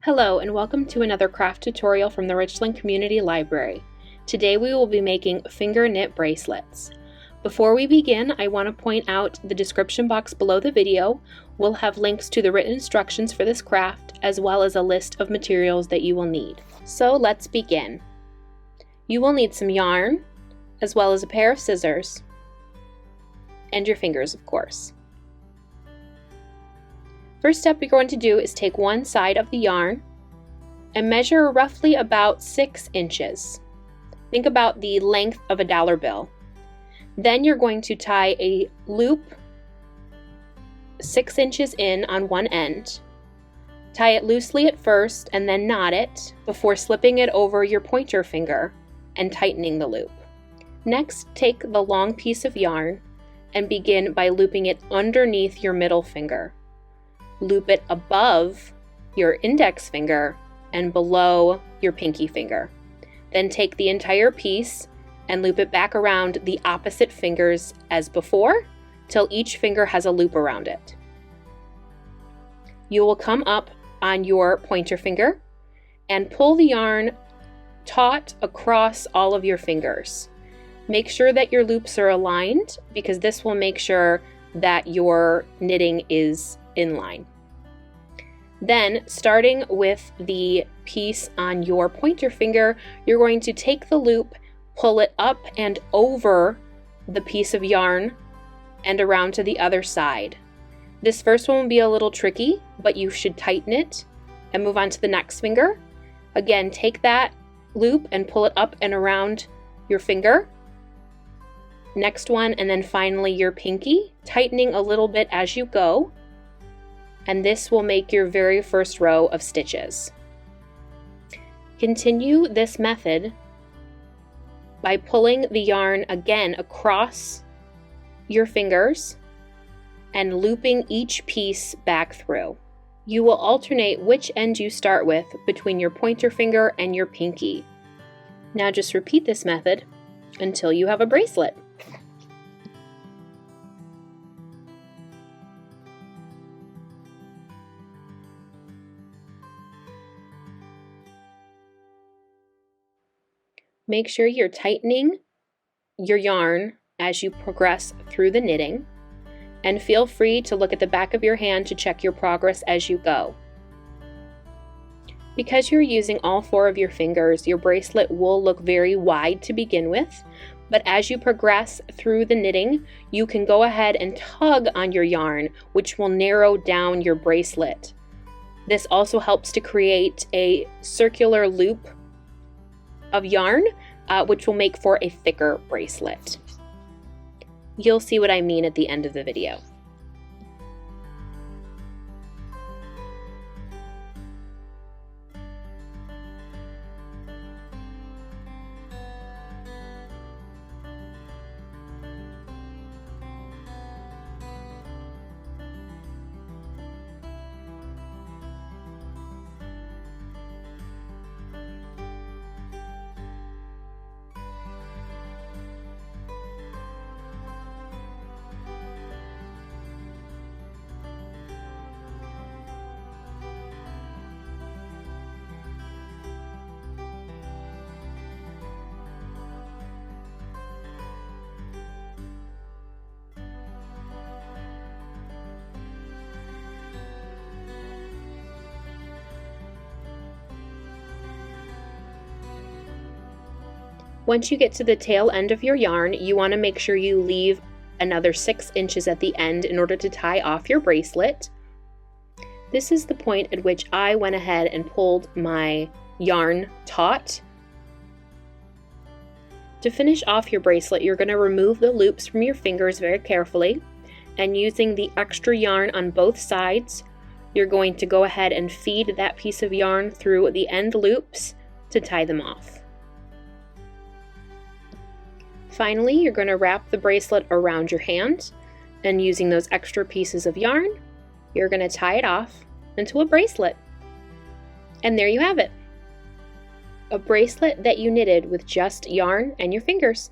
Hello and welcome to another craft tutorial from the Richland Community Library. Today we will be making finger knit bracelets. Before we begin, I want to point out the description box below the video will have links to the written instructions for this craft as well as a list of materials that you will need. So let's begin. You will need some yarn as well as a pair of scissors and your fingers, of course. First step you're going to do is take one side of the yarn and measure roughly about 6 inches. Think about the length of a dollar bill. Then you're going to tie a loop 6 inches in on one end. Tie it loosely at first and then knot it before slipping it over your pointer finger and tightening the loop. Next, take the long piece of yarn and begin by looping it underneath your middle finger. Loop it above your index finger and below your pinky finger. Then take the entire piece and loop it back around the opposite fingers as before till each finger has a loop around it. You will come up on your pointer finger and pull the yarn taut across all of your fingers. Make sure that your loops are aligned because this will make sure that your knitting is in line. Then, starting with the piece on your pointer finger, you're going to take the loop, pull it up and over the piece of yarn and around to the other side. This first one will be a little tricky, but you should tighten it and move on to the next finger. Again, take that loop and pull it up and around your finger. Next one, and then finally your pinky, tightening a little bit as you go. And this will make your very first row of stitches. Continue this method by pulling the yarn again across your fingers and looping each piece back through. You will alternate which end you start with between your pointer finger and your pinky. Now just repeat this method until you have a bracelet. Make sure you're tightening your yarn as you progress through the knitting, and feel free to look at the back of your hand to check your progress as you go. Because you're using all 4 of your fingers, your bracelet will look very wide to begin with, but as you progress through the knitting, you can go ahead and tug on your yarn, which will narrow down your bracelet. This also helps to create a circular loop of yarn, which will make for a thicker bracelet. You'll see what I mean at the end of the video. Once you get to the tail end of your yarn, you want to make sure you leave another 6 inches at the end in order to tie off your bracelet. This is the point at which I went ahead and pulled my yarn taut. To finish off your bracelet, you're going to remove the loops from your fingers very carefully, and using the extra yarn on both sides, you're going to go ahead and feed that piece of yarn through the end loops to tie them off. Finally, you're going to wrap the bracelet around your hand, and using those extra pieces of yarn, you're going to tie it off into a bracelet. And there you have it. A bracelet that you knitted with just yarn and your fingers.